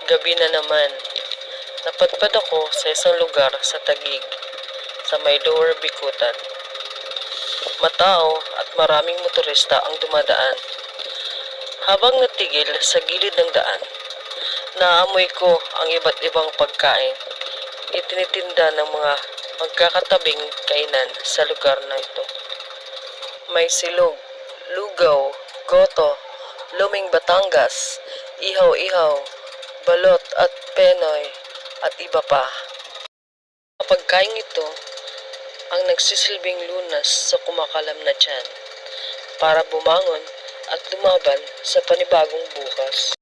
Gabi na naman. Napadpad ako sa isang lugar sa Taguig, sa may Lower Bikutan. Matao at maraming motorista ang dumadaan. Habang natigil sa gilid ng daan, naamoy ko ang iba't ibang pagkain itinitinda ng mga magkakatabing kainan sa lugar na ito. May silog, lugaw, goto, luming Batangas, ihaw-ihaw, balot at penoy, at iba pa. Ang pagkain ito ang nagsisilbing lunas sa kumakalam na tiyan para bumangon at lumaban sa panibagong bukas.